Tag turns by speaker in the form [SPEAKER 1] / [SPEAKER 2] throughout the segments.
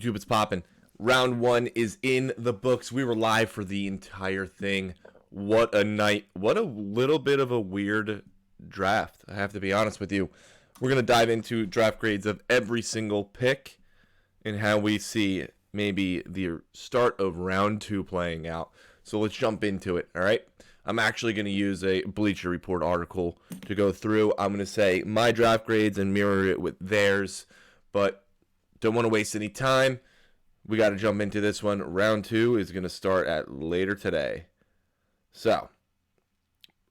[SPEAKER 1] YouTube, it's popping. Round one is in the books. We were live for the entire thing. What a night. What a little bit of a weird draft, I have to be honest with you. We're going to dive into draft grades of every single pick and how we see maybe the start of round two playing out. So let's jump into it, all right? I'm actually going to use a Bleacher Report article to go through. I'm going to say my draft grades and mirror it with theirs, but don't want to waste any time. We got to jump into this one. Round two is going to start at later today. So,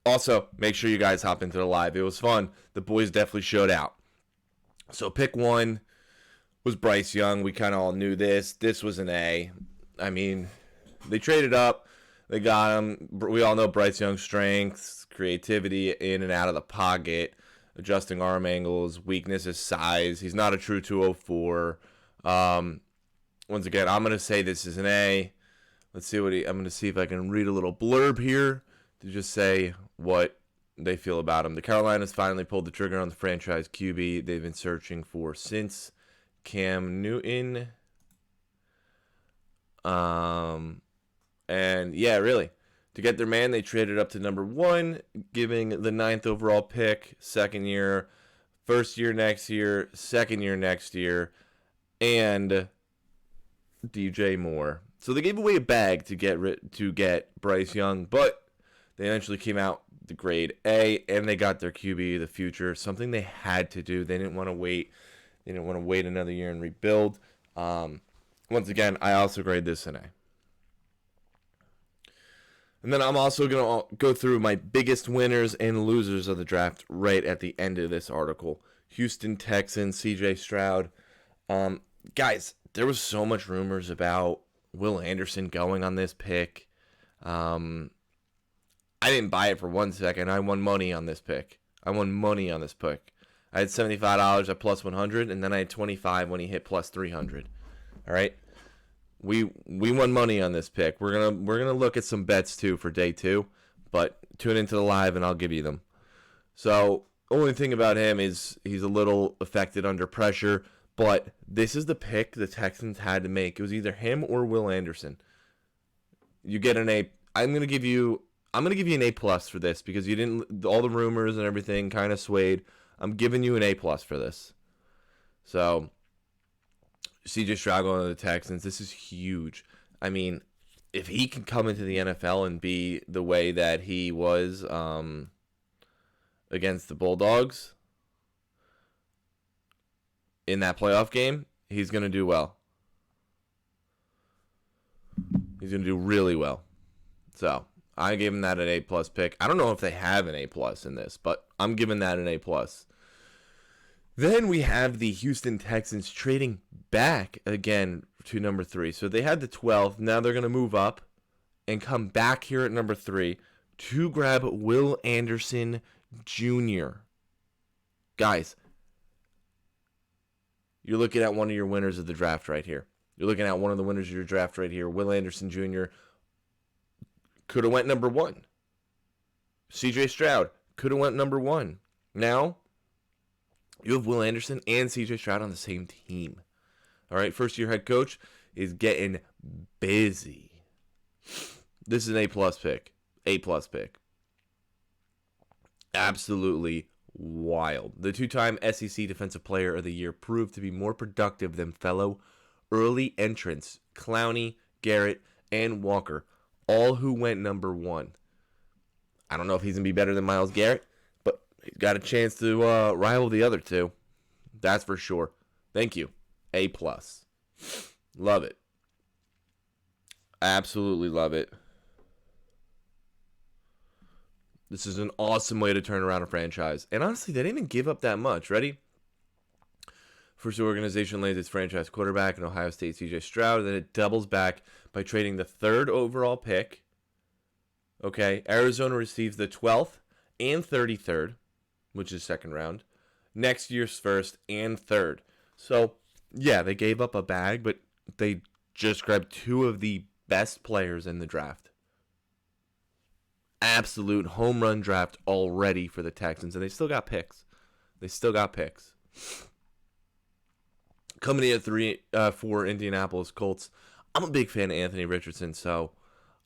[SPEAKER 1] also, make sure you guys hop into the live. It was fun. The boys definitely showed out. So, pick one was Bryce Young. We kind of all knew this. This was an A. I mean, they traded up. They got him. We all know Bryce Young's strengths, creativity in and out of the pocket, adjusting arm angles, weakness is size. He's not a true 204. Once again, I'm going to say this is an A. Let's see what I'm going to see if I can read a little blurb here to just say what they feel about him. The Carolinas finally pulled the trigger on the franchise QB they've been searching for since Cam Newton. And yeah, really, to get their man, they traded up to number one, giving the 9th overall pick, second year, first year next year, second year next year, and DJ Moore. So they gave away a bag to get Bryce Young, but they eventually came out the grade A, and they got their QB of the future, something they had to do. They didn't want to wait. They didn't want to wait another year and rebuild. Once again, I also grade this an A. And then I'm also going to go through my biggest winners and losers of the draft right at the end of this article. Houston Texans, CJ Stroud. Guys, there was so much rumors about Will Anderson going on this pick. I didn't buy it for 1 second. I won money on this pick. I had $75 at plus 100, and then I had 25 when he hit plus 300. All right. We won money on this pick. We're gonna look at some bets too for day two, but tune into the live and I'll give you them. So only thing about him is he's a little affected under pressure, but this is the pick the Texans had to make. It was either him or Will Anderson. You get an A. I'm gonna give you an A plus for this because you didn't. All the rumors and everything kind of swayed. I'm giving you an A plus for this. So. CJ Stroud going to the Texans, this is huge. I mean, if he can come into the NFL and be the way that he was against the Bulldogs in that playoff game, he's going to do well. He's going to do really well. So, I gave him that an A-plus pick. I don't know if they have an A-plus in this, but I'm giving that an A-plus. Then we have the Houston Texans trading back again to number 3. So they had the 12th. Now they're going to move up and come back here at number 3 to grab Will Anderson Jr. Guys, you're looking at one of your winners of the draft right here. You're looking at one of the winners of your draft right here. Will Anderson Jr. could have went number 1. CJ Stroud could have went number 1. Now, you have Will Anderson and CJ Stroud on the same team. All right, first-year head coach is getting busy. This is an A-plus pick. A-plus pick. Absolutely wild. The two-time SEC Defensive Player of the Year proved to be more productive than fellow early entrants Clowney, Garrett, and Walker, all who went number 1. I don't know if he's going to be better than Myles Garrett, but he's got a chance to rival the other two. That's for sure. Thank you. A+. Love it. Absolutely love it. This is an awesome way to turn around a franchise. And honestly, they didn't even give up that much. Ready? First, the organization lands its franchise quarterback in Ohio State, CJ Stroud. Then it doubles back by trading the 3rd overall pick. Okay, Arizona receives the 12th and 33rd, which is second round. Next year's 1st and 3rd. So, yeah, they gave up a bag, but they just grabbed 2 of the best players in the draft. Absolute home run draft already for the Texans, and they still got picks. Coming in at 3 for Indianapolis Colts. I'm a big fan of Anthony Richardson, so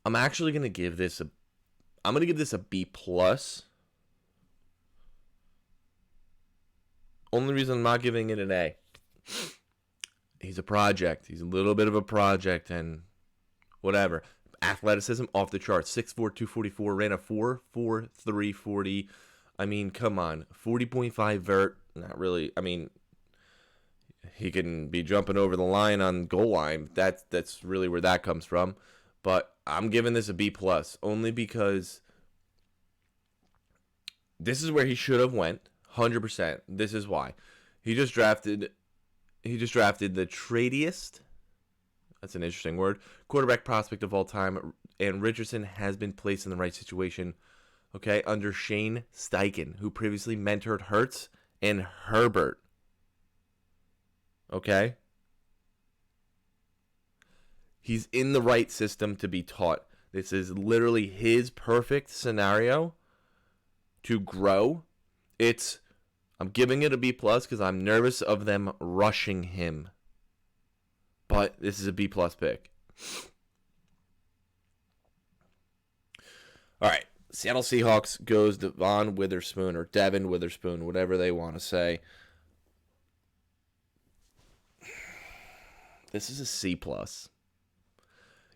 [SPEAKER 1] I'm actually gonna give this a B plus. Only reason I'm not giving it an A. He's a project. He's a little bit of a project, and whatever. Athleticism off the charts. 6'4", 244, ran a 4.43 40. I mean, come on. 40.5 vert. Not really. I mean, he can be jumping over the line on goal line. That's really where that comes from. But I'm giving this a B plus only because this is where he should have went. 100%. This is why. He just drafted the tradiest, that's an interesting word, quarterback prospect of all time, and Richardson has been placed in the right situation, okay, under Shane Steichen, who previously mentored Hurts and Herbert. Okay? He's in the right system to be taught. This is literally his perfect scenario to grow. I'm giving it a B plus because I'm nervous of them rushing him. But this is a B plus pick. All right. Seattle Seahawks goes Devon Witherspoon or Devin Witherspoon, whatever they want to say. This is a C plus.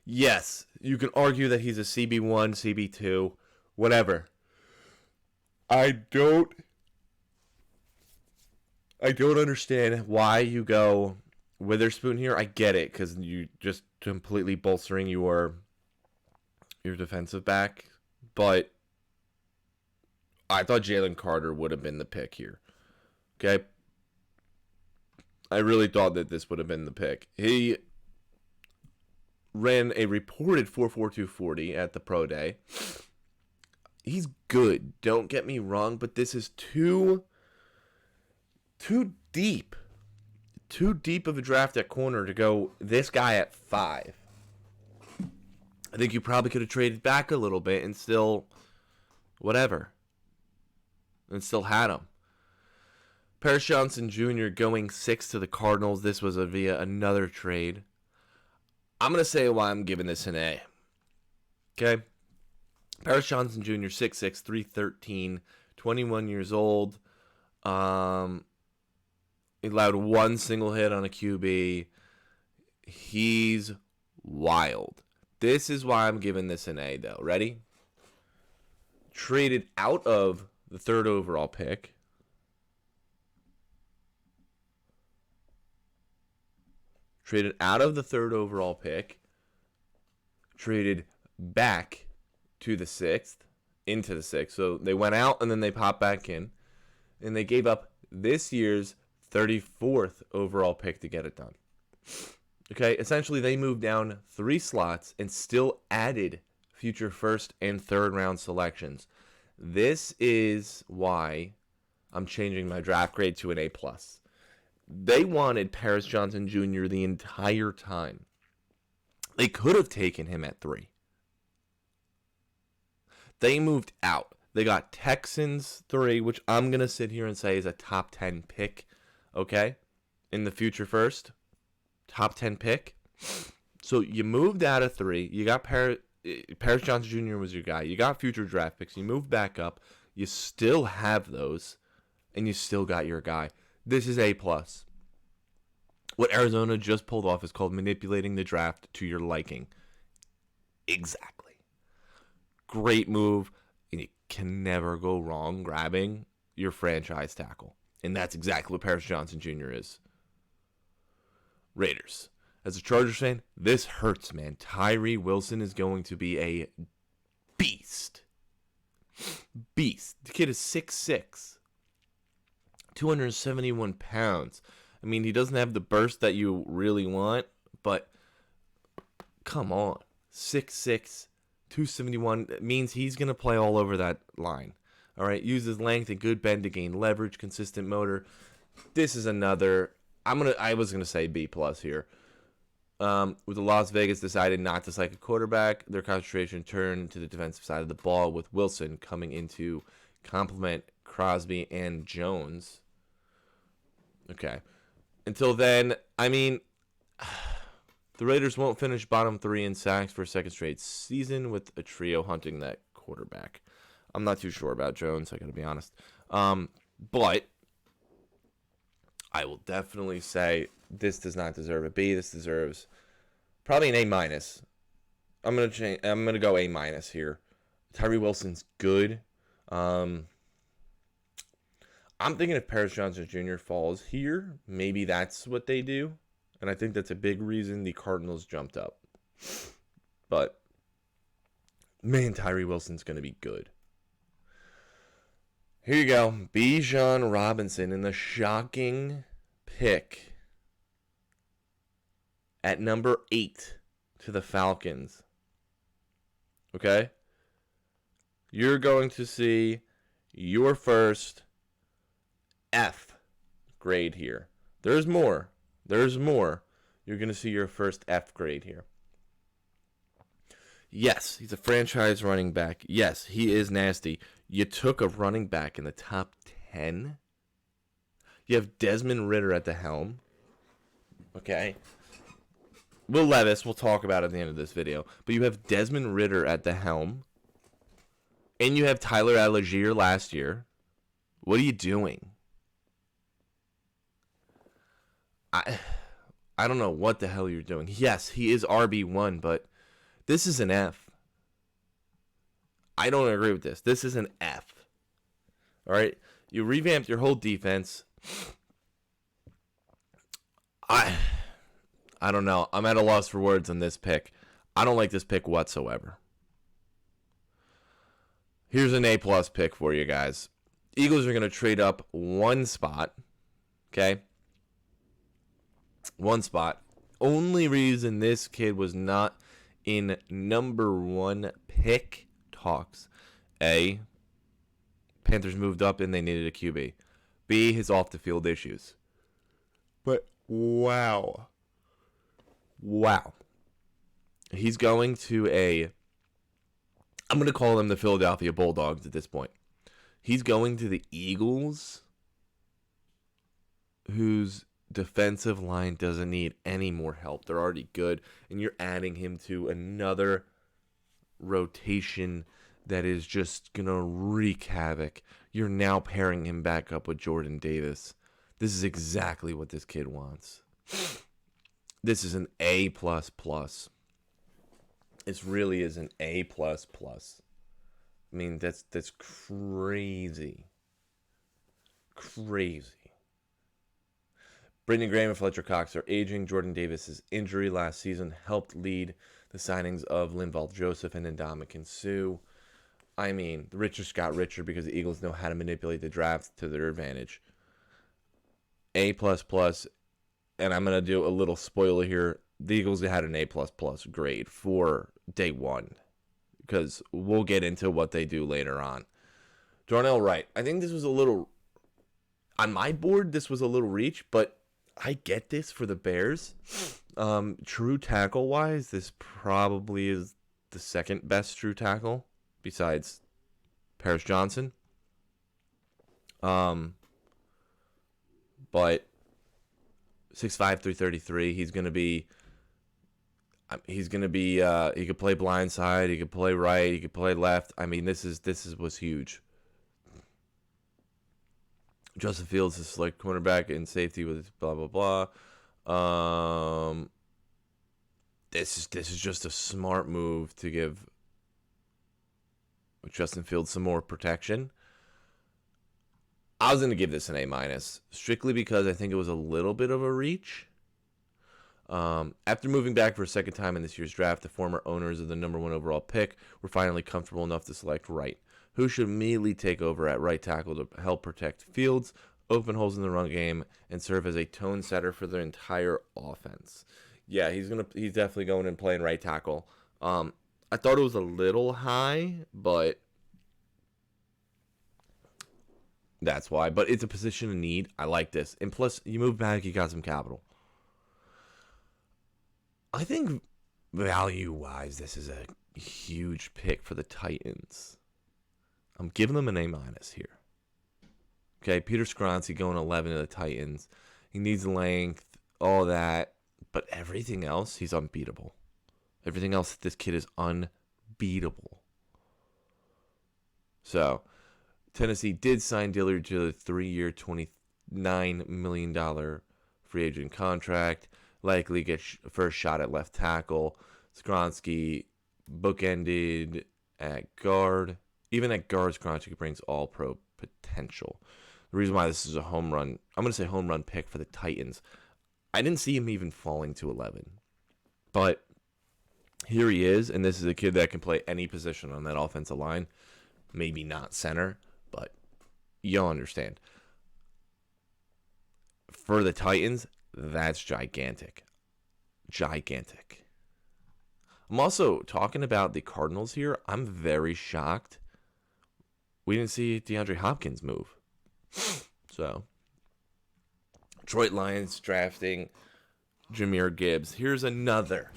[SPEAKER 1] Yes, you can argue that he's a CB1, CB2, whatever. I don't understand why you go Witherspoon here. I get it because you just completely bolstering your defensive back, but I thought Jalen Carter would have been the pick here. Okay, I really thought that this would have been the pick. He ran a reported 4.42 40 at the pro day. He's good, don't get me wrong, but this is too deep. Too deep of a draft at corner to go this guy at 5. I think you probably could have traded back a little bit and still whatever. And still had him. Paris Johnson Jr. going 6 to the Cardinals. This was via another trade. I'm going to say why I'm giving this an A. Okay? Paris Johnson Jr., 6'6", 313, 21 years old. He allowed one single hit on a QB. He's wild. This is why I'm giving this an A, though. Ready? Traded out of the 3rd overall pick. Traded out of the 3rd overall pick. Traded back to the 6th, into the 6th. So they went out and then they popped back in. And they gave up this year's 34th overall pick to get it done. Okay, essentially they moved down 3 slots and still added future 1st and 3rd round selections. This is why I'm changing my draft grade to an A+. They wanted Paris Johnson Jr. the entire time. They could have taken him at 3. They moved out. They got Texans 3, which I'm going to sit here and say is a top 10 pick, okay? In the future 1st. Top 10 pick. So you moved out of 3. You got Paris Johnson Jr. was your guy. You got future draft picks. You moved back up. You still have those. And you still got your guy. This is A+. What Arizona just pulled off is called manipulating the draft to your liking. Exactly. Great move. And you can never go wrong grabbing your franchise tackle. And that's exactly what Paris Johnson Jr. is. Raiders. As a Chargers fan, this hurts, man. Tyree Wilson is going to be a beast. Beast. The kid is 6'6", 271 pounds. I mean, he doesn't have the burst that you really want, but come on. 6'6", 271 means he's going to play all over that line. All right, uses length and good bend to gain leverage, consistent motor. This is another, I was going to say B+ here. With the Las Vegas decided not to select a quarterback, their concentration turned to the defensive side of the ball with Wilson coming in to complement Crosby and Jones. Okay. Until then, I mean, the Raiders won't finish bottom 3 in sacks for a second straight season with a trio hunting that quarterback. I'm not too sure about Jones, I gotta be honest. But I will definitely say this does not deserve a B. This deserves probably an A minus. I'm gonna go A minus here. Tyree Wilson's good. I'm thinking if Paris Johnson Jr. falls here, maybe that's what they do. And I think that's a big reason the Cardinals jumped up. But, man, Tyree Wilson's going to be good. Here you go. Bijan Robinson in the shocking pick at number 8 to the Falcons. Okay? You're going to see your first F grade here. There's more. You're going to see your first F grade here. Yes, he's a franchise running back. Yes, he is nasty. You took a running back in the top 10. You have Desmond Ridder at the helm. Okay. Will Levis, we'll talk about it at the end of this video. But you have Desmond Ridder at the helm. And you have Tyler Algier last year. What are you doing? I don't know what the hell you're doing. Yes, he is RB1, but this is an F. I don't agree with this. This is an F. All right? You revamped your whole defense. I don't know. I'm at a loss for words on this pick. I don't like this pick whatsoever. Here's an A-plus pick for you guys. Eagles are going to trade up one spot. Okay? One spot. Only reason this kid was not in number 1 pick talks. A, Panthers moved up and they needed a QB. B, his off-the-field issues. But, wow. He's going to I'm going to call them the Philadelphia Bulldogs at this point. He's going to the Eagles, whose defensive line doesn't need any more help. They're already good, and you're adding him to another rotation that is just going to wreak havoc. You're now pairing him back up with Jordan Davis. This is exactly what this kid wants. This is an A++. This really is an A++. I mean, that's crazy. Crazy. Brendan Graham and Fletcher Cox are aging. Jordan Davis' injury last season helped lead the signings of Linval Joseph and Ndamukong Suh. I mean, the rich just got richer because the Eagles know how to manipulate the draft to their advantage. A++, and I'm going to do a little spoiler here. The Eagles had an A++ grade for day one because we'll get into what they do later on. Darnell Wright. I think this was a little, on my board, this was a little reach, but I get this for the Bears. True tackle-wise, this probably is the second best true tackle besides Paris Johnson. But 6'5", 333, he could play blindside, he could play right, he could play left. I mean, this was huge. Justin Fields is like cornerback and safety with blah blah blah. This is just a smart move to give Justin Fields some more protection. I was gonna give this an A- strictly because I think it was a little bit of a reach. After moving back for a second time in this year's draft, the former owners of the number 1 overall pick were finally comfortable enough to select Wright, who should immediately take over at right tackle to help protect Fields, open holes in the run game, and serve as a tone setter for the entire offense. Yeah, he's definitely going and playing right tackle. I thought it was a little high, but that's why. But it's a position of need. I like this. And plus, you move back, you got some capital. I think value-wise, this is a huge pick for the Titans. I'm giving them an A- here. Okay, Peter Skoronski going 11 to the Titans. He needs length. all that, but everything else, he's unbeatable. Everything else, this kid is unbeatable. So, Tennessee did sign Dillard to a 3-year, $29 million free agent contract. Likely get first shot at left tackle. Skronsky bookended at guard. Even at guard, Skronsky brings all-pro potential. The reason why this is a home run, I'm going to say home run pick for the Titans. I didn't see him even falling to 11. But here he is, and this is a kid that can play any position on that offensive line. Maybe not center, but you'll understand. For the Titans, that's gigantic. Gigantic. I'm also talking about the Cardinals here. I'm very shocked we didn't see DeAndre Hopkins move. So, Detroit Lions drafting Jahmyr Gibbs. Here's another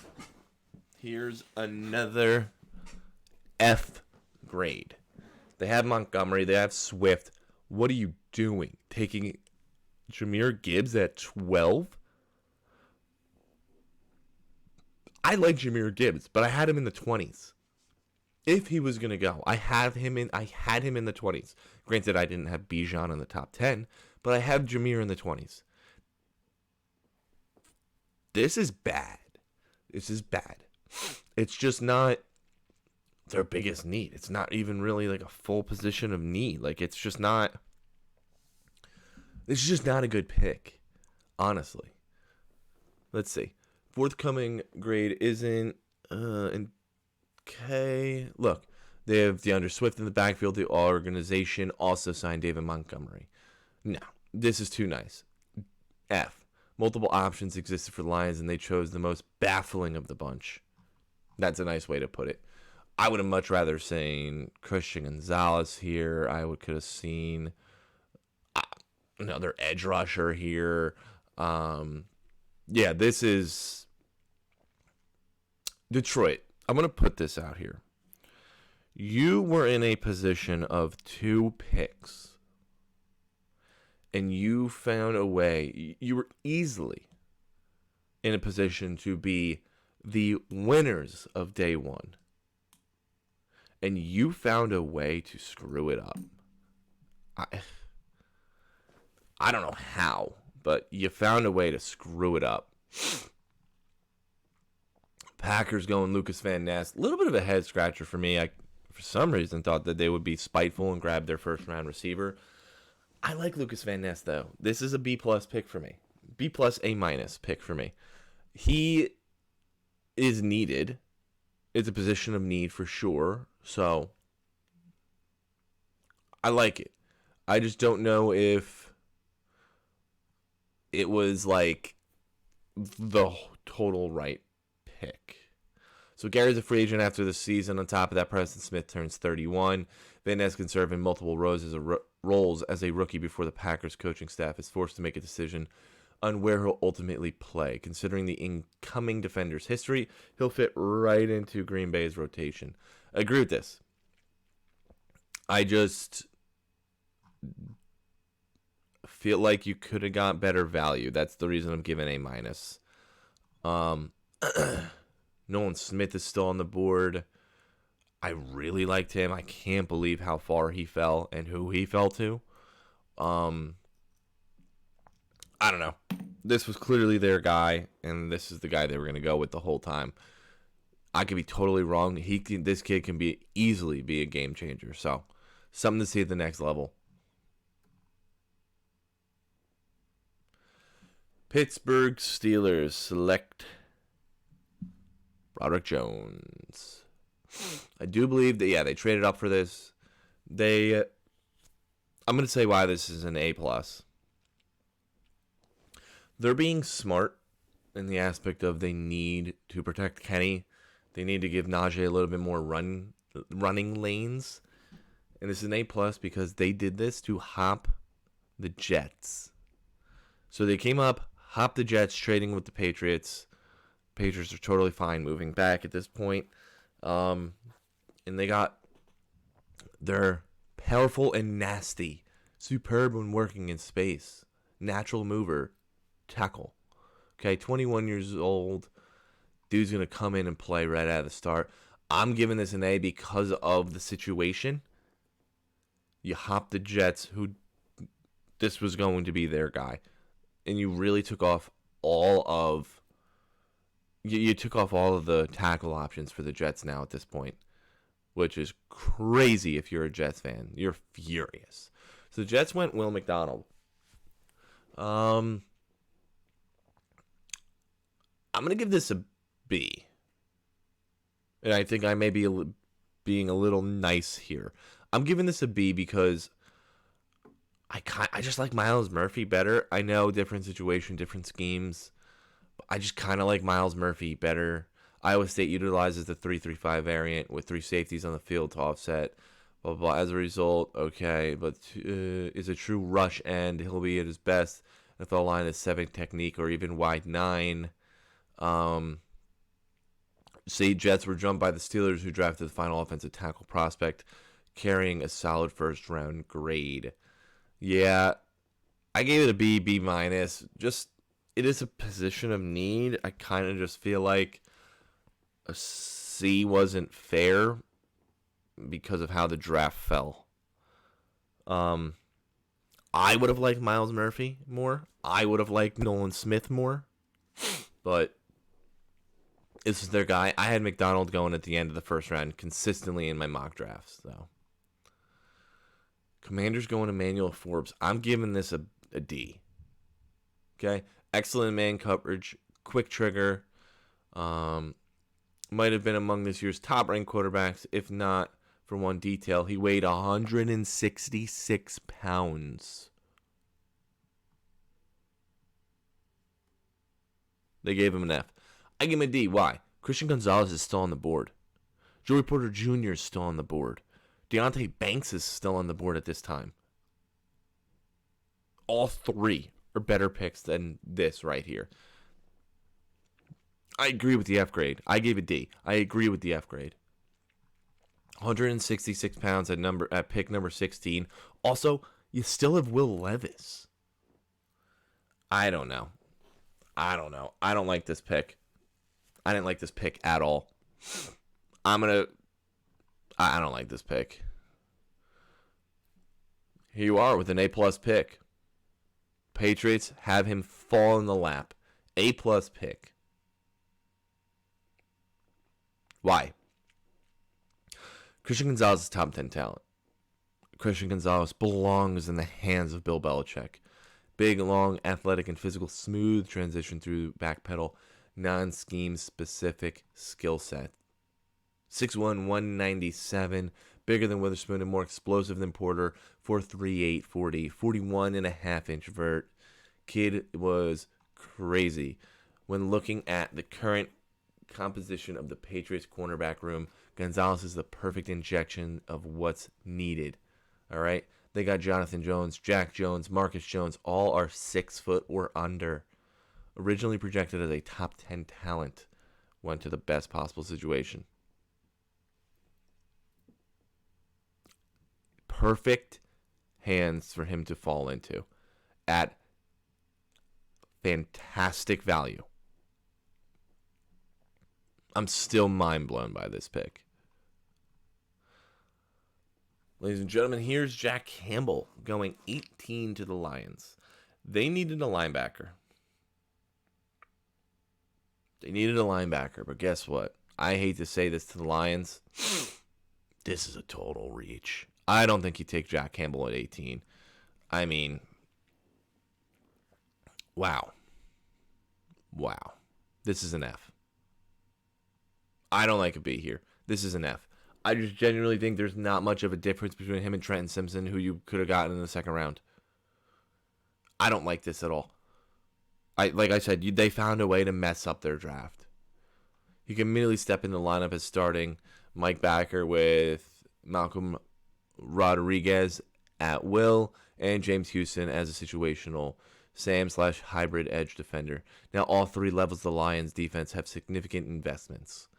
[SPEAKER 1] F grade. They have Montgomery. They have Swift. What are you doing? Taking Jahmyr Gibbs at 12? I like Jahmyr Gibbs, but I had him in the 20s. If he was going to go, I had him in the 20s. Granted, I didn't have Bijan in the top 10, but I have Jahmyr in the 20s. This is bad. It's just not their biggest need. It's not even really like a full position of need. Like, it's just not a good pick, honestly. Let's see. Forthcoming grade isn't okay. Look, they have DeAndre Swift in the backfield. The organization also signed David Montgomery. No, this is too nice. F. Multiple options existed for the Lions, and they chose the most baffling of the bunch. That's a nice way to put it. I would have much rather seen Christian Gonzalez here. I could have seen another edge rusher here. Yeah, this is Detroit. I'm going to put this out here. You were in a position of 2 picks, and you found a way. You were easily in a position to be the winners of day 1. And you found a way to screw it up. I don't know how, but you found a way to screw it up. Packers going Lucas Van Ness. A little bit of a head scratcher for me. I, for some reason, thought that they would be spiteful and grab their first round receiver. I like Lucas Van Ness, though. This is a B+ pick for me. B+, A- pick for me. He is needed. It's a position of need for sure. So, I like it. I just don't know if it was like the total right pick. So Gary's a free agent after the season. On top of that, Preston Smith turns 31. Van Ness can serve in multiple roles as a rookie before the Packers coaching staff is forced to make a decision on where he'll ultimately play. Considering the incoming defender's history, he'll fit right into Green Bay's rotation. I agree with this. I just feel like you could have got better value. That's the reason I'm giving A-. Nolan Smith is still on the board. I really liked him. I can't believe how far he fell and who he fell to. I don't know. This was clearly their guy, and this is the guy they were going to go with the whole time. I could be totally wrong. This kid can easily be a game changer. So, something to see at the next level. Pittsburgh Steelers select Broderick Jones. I do believe that, they traded up for this. I'm going to say why this is an A+. They're being smart in the aspect of they need to protect Kenny. They need to give Najee a little bit more running lanes. And this is an A+ because they did this to hop the Jets. So they came up, hopped the Jets, trading with the Patriots. Patriots are totally fine moving back at this point. And they got their powerful and nasty, superb when working in space, natural mover, tackle, Okay, 21 years old. Dude's going to come in and play right out of the start. I'm giving this an A because of the situation. You hopped the Jets, who this was going to be their guy, and you really took off all of you took off all of the tackle options for the Jets now at this point, which is crazy if you're a Jets fan. You're furious. So the Jets went Will McDonald. I'm going to give this a B. And I think I may be being a little nice here. I'm giving this a B because I just like Myles Murphy better. I know different situation, different schemes. But I just kind of like Myles Murphy better. Iowa State utilizes the 3-3-5 variant with 3 safeties on the field to offset. Blah, blah, blah. As a result, okay, but is a true rush end. He'll be at his best if the line is 7 technique or even wide 9. Say Jets were jumped by the Steelers, who drafted the final offensive tackle prospect, carrying a solid first-round grade. Yeah, I gave it a B, B minus. Just, it is a position of need. I kind of just feel like a C wasn't fair because of how the draft fell. I would have liked Myles Murphy more. I would have liked Nolan Smith more. But this is their guy. I had McDonald going at the end of the first round consistently in my mock drafts, though. Commanders going Emmanuel Forbes. I'm giving this a D. Okay? Excellent man coverage. Quick trigger. Might have been among this year's top-ranked quarterbacks, if not for one detail. He weighed 166 pounds. They gave him an F. I give him a D. Why? Christian Gonzalez is still on the board. Joey Porter Jr. is still on the board. Deonte Banks is still on the board at this time. All 3 are better picks than this right here. I agree with the F grade. I gave a D. I agree with the F grade. 166 pounds at pick number 16. Also, you still have Will Levis. I don't know. I don't like this pick. I didn't like this pick at all. I don't like this pick. Here you are with an A-plus pick. Patriots have him fall in the lap. A-plus pick. Why? Christian Gonzalez is top 10 talent. Christian Gonzalez belongs in the hands of Bill Belichick. Big, long, athletic, and physical, smooth transition through backpedal, non-scheme specific skill set. 6'1", 197, bigger than Witherspoon and more explosive than Porter, 4'3", 840, 41.5-inch vert. Kid was crazy. When looking at the current composition of the Patriots cornerback room, Gonzalez is the perfect injection of what's needed. All right? They got Jonathan Jones, Jack Jones, Marcus Jones, all are 6 foot or under. Originally projected as a top 10 talent, went to the best possible situation. Perfect hands for him to fall into at fantastic value. I'm still mind blown by this pick. Ladies and gentlemen, here's Jack Campbell going 18 to the Lions. They needed a linebacker. But guess what? I hate to say this to the Lions. This is a total reach. I don't think you take Jack Campbell at 18. I mean, wow. This is an F. I don't like a B here. This is an F. I just genuinely think there's not much of a difference between him and Trenton Simpson, who you could have gotten in the second round. I don't like this at all. Like I said, they found a way to mess up their draft. You can immediately step in the lineup as starting Mike Backer with Malcolm Rodriguez at will and James Houston as a situational Sam/hybrid edge defender. Now, all 3 levels of the Lions defense have significant investments.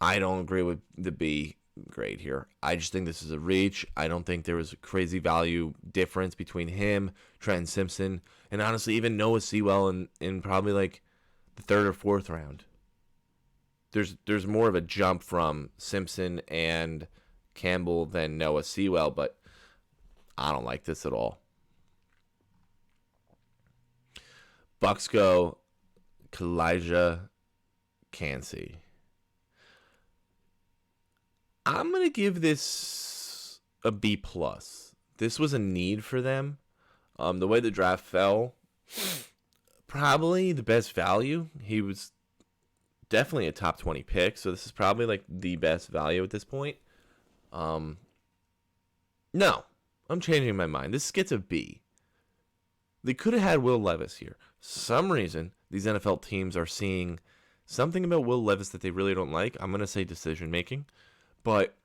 [SPEAKER 1] I don't agree with the B grade here. I just think this is a reach. I don't think there was a crazy value difference between him, Trenton Simpson, and honestly even Noah Sewell and probably like the third or fourth round. There's more of a jump from Simpson and Campbell than Noah Sewell, but I don't like this at all. Bucks go Calijah Kancey. I'm going to give this a B+. This was a need for them. The way the draft fell, probably the best value. He was definitely a top 20 pick, so this is probably like the best value at this point. No, I'm changing my mind. This gets a B. They could have had Will Levis here. For some reason, these NFL teams are seeing something about Will Levis that they really don't like. I'm going to say decision making. But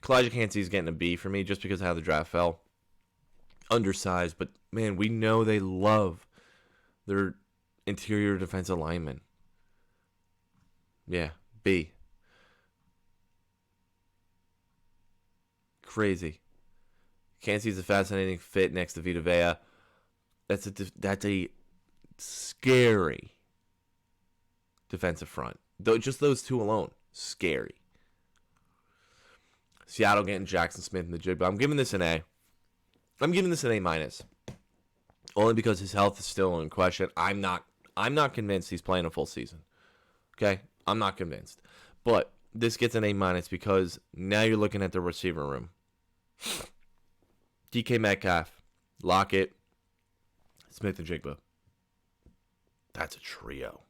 [SPEAKER 1] Calijah Kancey is getting a B for me just because of how the draft fell. Undersized, but man, we know they love their interior defensive linemen. Yeah, B. Crazy. Kancey's a fascinating fit next to Vita Vea. That's a scary defensive front. Just those two alone, scary. Seattle getting Jackson Smith in the jig, but I'm giving this an A. I'm giving this an A-, only because his health is still in question. I'm not convinced he's playing a full season. Okay, I'm not convinced, but this gets an A- because now you're looking at the receiver room. DK Metcalf, Lockett, Smith-Njigba. That's a trio.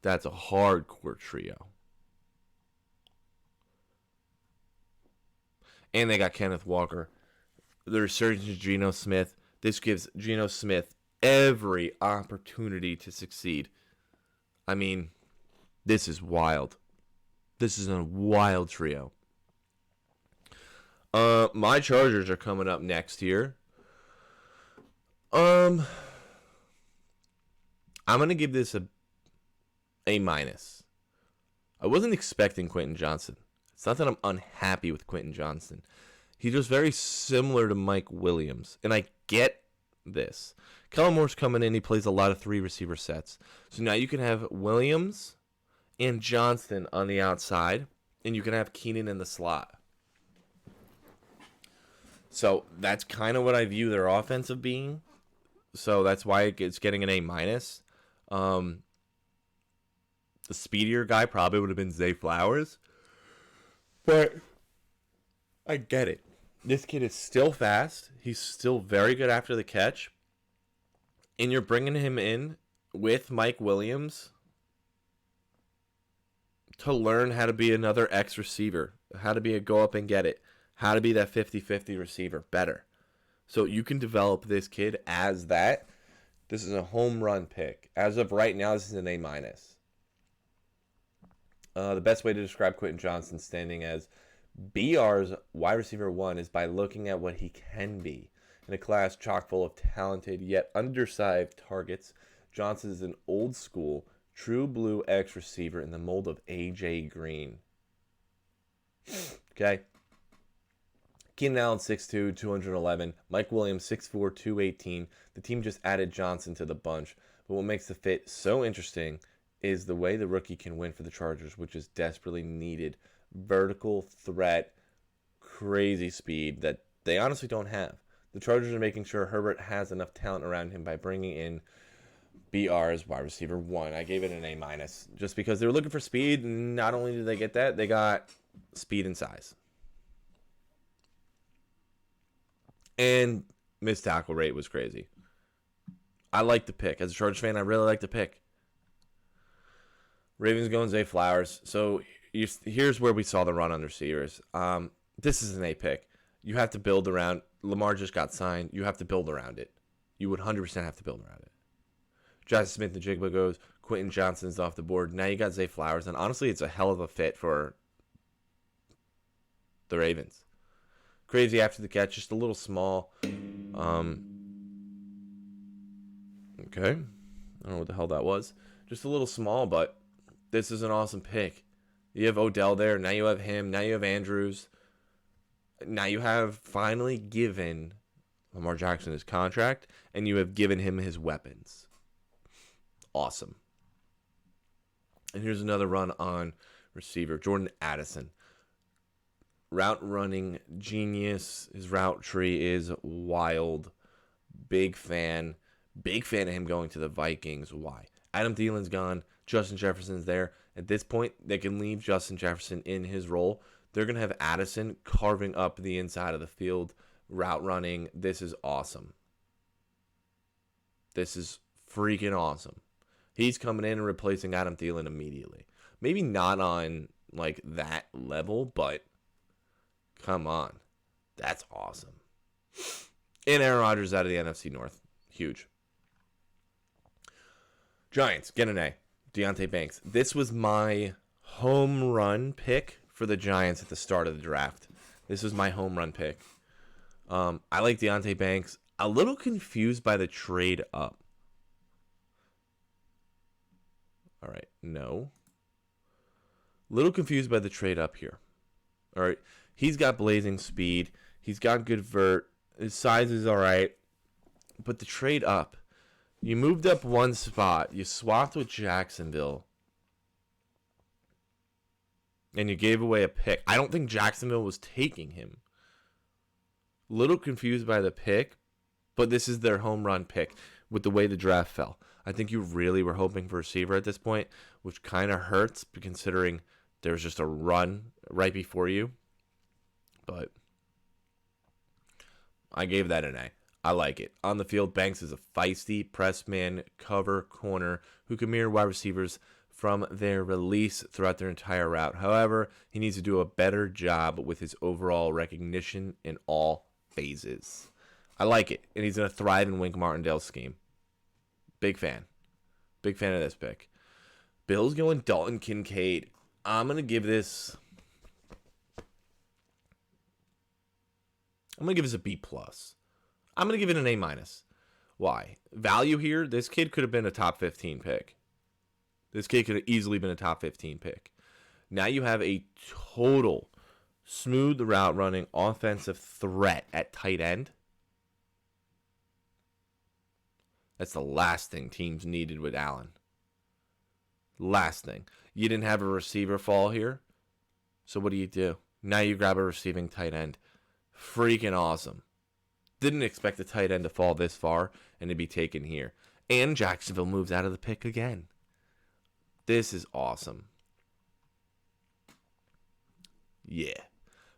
[SPEAKER 1] That's a hardcore trio. And they got Kenneth Walker. The resurgence of Geno Smith. This gives Geno Smith every opportunity to succeed. I mean, this is wild. This is a wild trio. My Chargers are coming up next here. I'm gonna give this a A-. I wasn't expecting Quentin Johnson. It's not that I'm unhappy with Quentin Johnson. He's just very similar to Mike Williams, and I get this. Kellen Moore's coming in. He plays a lot of 3 receiver sets. So now you can have Williams and Johnston on the outside, and you can have Keenan in the slot. So that's kind of what I view their offensive being. So that's why it's getting an A-. The speedier guy probably would have been Zay Flowers. But I get it. This kid is still fast. He's still very good after the catch. And you're bringing him in with Mike Williams to learn how to be another X receiver, how to be a go up and get it, how to be that 50-50 receiver better. So you can develop this kid as that. This is a home run pick. As of right now, this is an A-. The best way to describe Quentin Johnson standing as BR's wide receiver 1 is by looking at what he can be. In a class chock full of talented yet undersized targets, Johnson is an old school, true blue X receiver in the mold of A.J. Green. Okay. Keenan Allen 6'2", 211. Mike Williams 6'4", 218. The team just added Johnson to the bunch. But what makes the fit so interesting is the way the rookie can win for the Chargers, which is desperately needed. Vertical threat, crazy speed that they honestly don't have. The Chargers are making sure Herbert has enough talent around him by bringing in BR's wide receiver 1. I gave it an A- just because they were looking for speed. And not only did they get that, they got speed and size. And missed tackle rate was crazy. I like the pick. As a Chargers fan, I really like the pick. Ravens going Zay Flowers. So here's where we saw the run on the receivers. This is an A pick. You have to build around. Lamar just got signed. You have to build around it. You would 100% have to build around it. Jackson Smith-Njigba goes. Quentin Johnston's off the board. Now you got Zay Flowers. And honestly, it's a hell of a fit for the Ravens. Crazy after the catch. Just a little small. Okay. I don't know what the hell that was. Just a little small, but this is an awesome pick. You have Odell there. Now you have him. Now you have Andrews. Now you have finally given Lamar Jackson his contract, and you have given him his weapons. Awesome. And here's another run on receiver, Jordan Addison. Route running genius. His route tree is wild. Big fan. Big fan of him going to the Vikings. Why? Adam Thielen's gone. Justin Jefferson's there. At this point, they can leave Justin Jefferson in his role. They're going to have Addison carving up the inside of the field, route running. This is awesome. This is freaking awesome. He's coming in and replacing Adam Thielen immediately. Maybe not on like that level, but come on. That's awesome. And Aaron Rodgers out of the NFC North. Huge. Giants, get an A. Deonte Banks. This was my home run pick for the Giants at the start of the draft. This was my home run pick. I like Deonte Banks. A little confused by the trade up. All right, no. Little confused by the trade up here. All right, he's got blazing speed. He's got good vert. His size is all right. But the trade up, you moved up one spot. You swapped with Jacksonville. And you gave away a pick. I don't think Jacksonville was taking him. Little confused by the pick, but this is their home run pick with the way the draft fell. I think you really were hoping for a receiver at this point, which kind of hurts considering there's just a run right before you. But I gave that an A. I like it. On the field, Banks is a feisty press man, cover, corner who can mirror wide receivers from their release throughout their entire route. However, he needs to do a better job with his overall recognition in all phases. I like it, and he's going to thrive in Wink Martindale's scheme. Big fan. Big fan of this pick. Bills going Dalton Kincaid. I'm going to give this... a B+. I'm going to give it an A-. Why? Value here, this kid could have been a top 15 pick. This kid could have easily been a top 15 pick. Now you have a total smooth route running offensive threat at tight end. That's the last thing teams needed with Allen. Last thing. You didn't have a receiver fall here. So what do? Now you grab a receiving tight end. Freaking awesome. Didn't expect the tight end to fall this far and to be taken here. And Jacksonville moves out of the pick again. This is awesome. Yeah.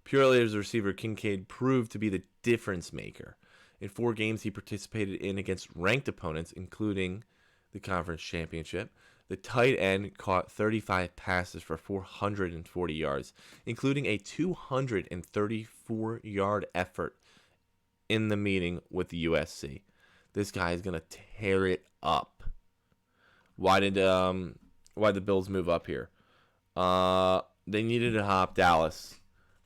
[SPEAKER 1] Purely as a receiver, Kincaid proved to be the difference maker. In 4 games he participated in against ranked opponents, including the conference championship, the tight end caught 35 passes for 440 yards, including a 234-yard effort in the meeting with the USC. This guy is going to tear it up. Why did the Bills move up here? They needed to hop Dallas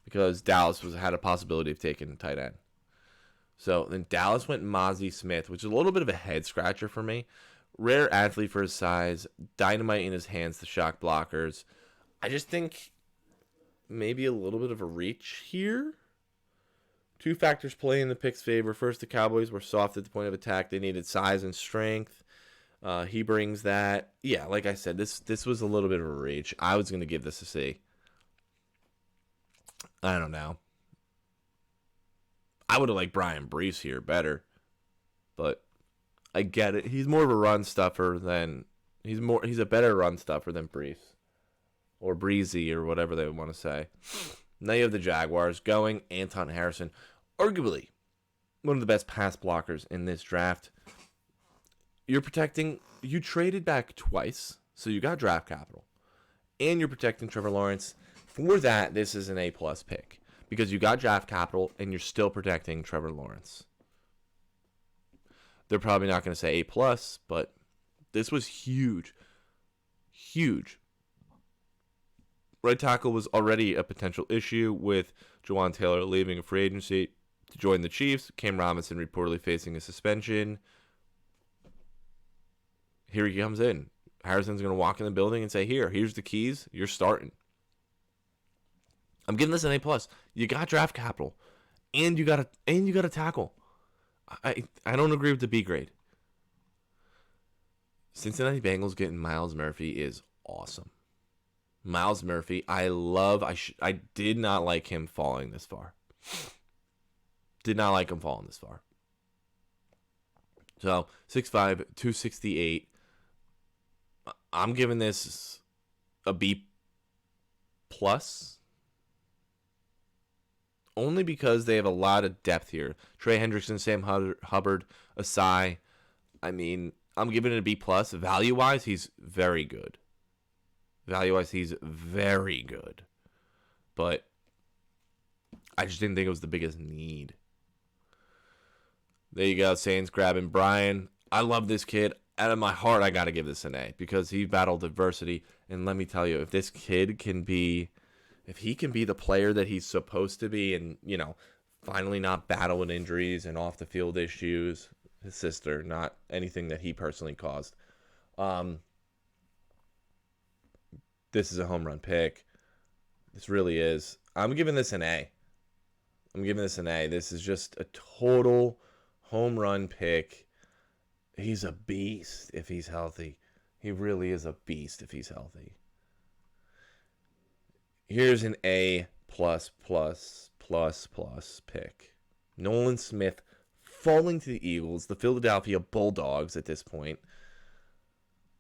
[SPEAKER 1] because Dallas had a possibility of taking tight end. So then Dallas went Mozzie Smith, which is a little bit of a head scratcher for me. Rare athlete for his size, dynamite in his hands to shock blockers. I just think maybe a little bit of a reach here. 2 factors play in the pick's favor. First, the Cowboys were soft at the point of attack. They needed size and strength. He brings that. Yeah, like I said, this was a little bit of a reach. I was going to give this a C. I don't know. I would have liked Brian Brees here better, but I get it. He's more of a run stuffer than he's a better run stuffer than Brees or Breezy or whatever they want to say. Now you have the Jaguars going Anton Harrison, arguably one of the best pass blockers in this draft. You traded back twice, so you got draft capital, and you're protecting Trevor Lawrence. For that, this is an A+ pick because you got draft capital and you're still protecting Trevor Lawrence. They're probably not going to say A+, but this was huge. Huge. Right tackle was already a potential issue with Jawan Taylor leaving a free agency to join the Chiefs. Cam Robinson reportedly facing a suspension. Here he comes in. Harrison's going to walk in the building and say, here's the keys. You're starting. I'm giving this an A+. You got draft capital, and you got a tackle. I don't agree with the B grade. Cincinnati Bengals getting Myles Murphy is awesome. Myles Murphy, I did not like him falling this far. Did not like him falling this far. So 6'5", 268. I'm giving this a B plus. Only because they have a lot of depth here. Trey Hendrickson, Sam Hubbard, Asai. I mean, I'm giving it a B plus. Value wise, he's very good. But I just didn't think it was the biggest need. There you go, Saints grabbing Brian. I love this kid. Out of my heart, I got to give this an A because he battled adversity. And let me tell you, if this kid can be, if he can be the player that he's supposed to be and, finally not battle with injuries and off the field issues, his sister, not anything that he personally caused. This is a home run pick. This really is. I'm giving this an A. This is just a total home run pick. He's a beast if he's healthy. He really is a beast if he's healthy. Here's an A++++ pick. Nolan Smith falling to the Eagles, the Philadelphia Bulldogs at this point.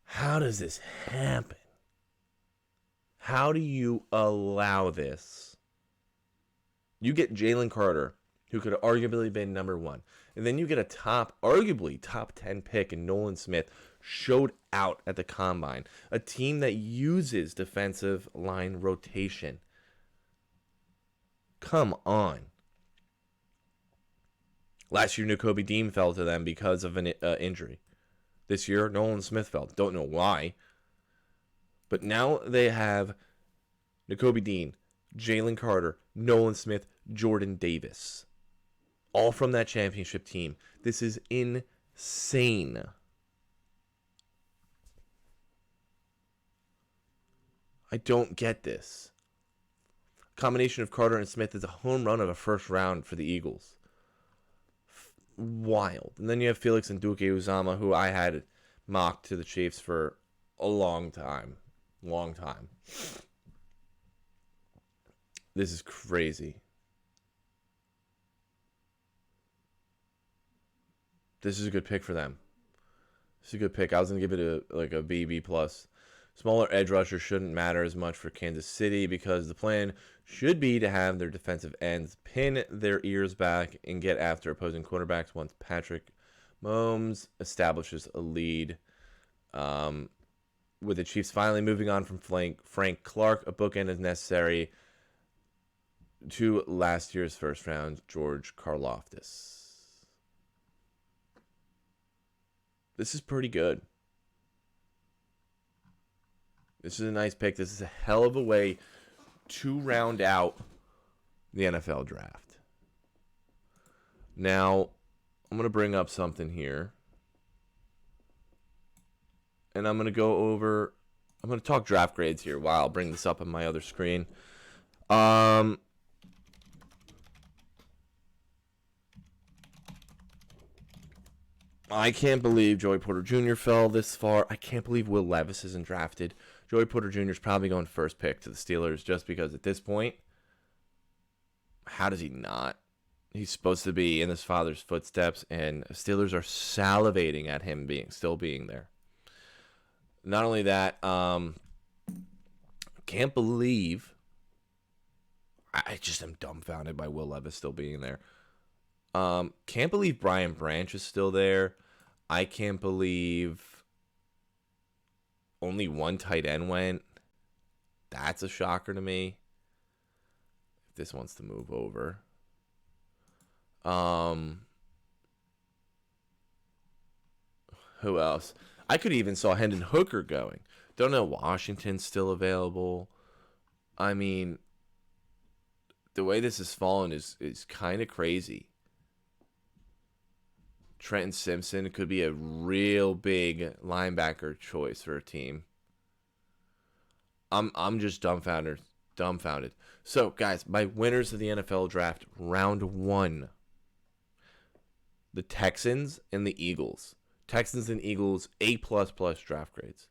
[SPEAKER 1] How does this happen? How do you allow this? You get Jalen Carter, who could have arguably been number one. And then you get a arguably top 10 pick in Nolan Smith, showed out at the combine. A team that uses defensive line rotation. Come on. Last year, Nakobe Dean fell to them because of an injury. This year, Nolan Smith fell. Don't know why. But now they have Nakobe Dean, Jalen Carter, Nolan Smith, Jordan Davis. All from that championship team. This is insane. I don't get this. Combination of Carter and Smith is a home run of a first round for the Eagles. Wild. And then you have Felix and Duke Uzama, who I had mocked to the Chiefs for a long time. This is crazy. This is a good pick for them. This is a good pick. I was going to give it a B+. Smaller edge rusher shouldn't matter as much for Kansas City because the plan should be to have their defensive ends pin their ears back and get after opposing quarterbacks once Patrick Mahomes establishes a lead. With the Chiefs finally moving on from Frank Clark, a bookend is necessary to last year's first round, George Karlaftis. This is pretty good. This is a nice pick. This is a hell of a way to round out the NFL draft. Now, I'm going to bring up something here. And I'm going to talk draft grades here while I'll bring this up on my other screen. I can't believe Joey Porter Jr. fell this far. I can't believe Will Levis isn't drafted. Joey Porter Jr. is probably going first pick to the Steelers just because at this point, how does he not? He's supposed to be in his father's footsteps, and Steelers are salivating at him still being there. Not only that, can't believe. I just am dumbfounded by Will Levis still being there. Can't believe Brian Branch is still there. I can't believe only one tight end went. That's a shocker to me. If this wants to move over. Who else? I could even saw Hendon Hooker going. Don't know Washington's still available. I mean, the way this has fallen is kind of crazy. Trenton Simpson could be a real big linebacker choice for a team. I'm just dumbfounded. So, guys, my winners of the NFL draft, round 1. the Texans and the Eagles. Texans and Eagles, A++ draft grades.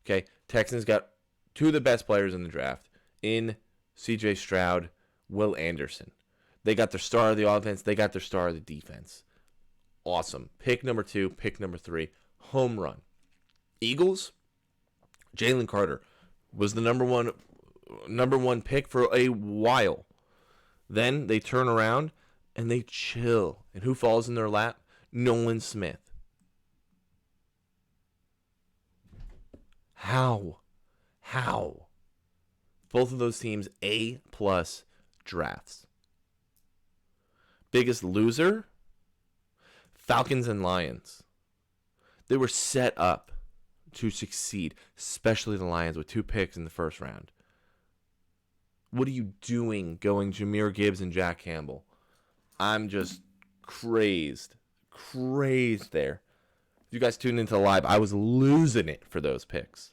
[SPEAKER 1] Okay, Texans got two of the best players in the draft in C.J. Stroud, Will Anderson. They got their star of the offense. They got their star of the defense. Awesome. Pick number 2, pick number 3, home run. Eagles, Jalen Carter was the number one pick for a while. Then they turn around and they chill. And who falls in their lap? Nolan Smith. How? Both of those teams A+ drafts. Biggest loser? Falcons and Lions. They were set up to succeed, especially the Lions with 2 picks in the first round. What are you doing going Jahmyr Gibbs and Jack Campbell? I'm just crazed there. If you guys tuned into the live, I was losing it for those picks.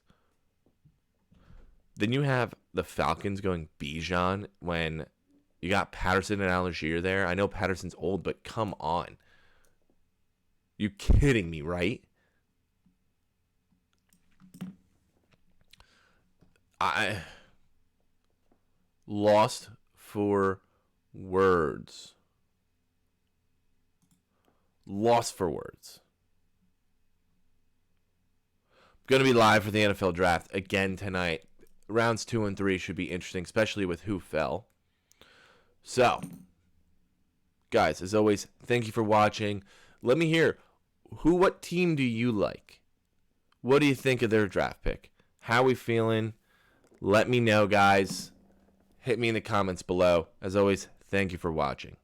[SPEAKER 1] Then you have the Falcons going Bijan when you got Patterson and Algier there. I know Patterson's old, but come on. You kidding me, right? I lost for words. Going to be live for the NFL draft again tonight. Rounds 2 and 3 should be interesting, especially with who fell. So, guys, as always, thank you for watching. Let me hear, what team do you like? What do you think of their draft pick? How are we feeling? Let me know, guys. Hit me in the comments below. As always, thank you for watching.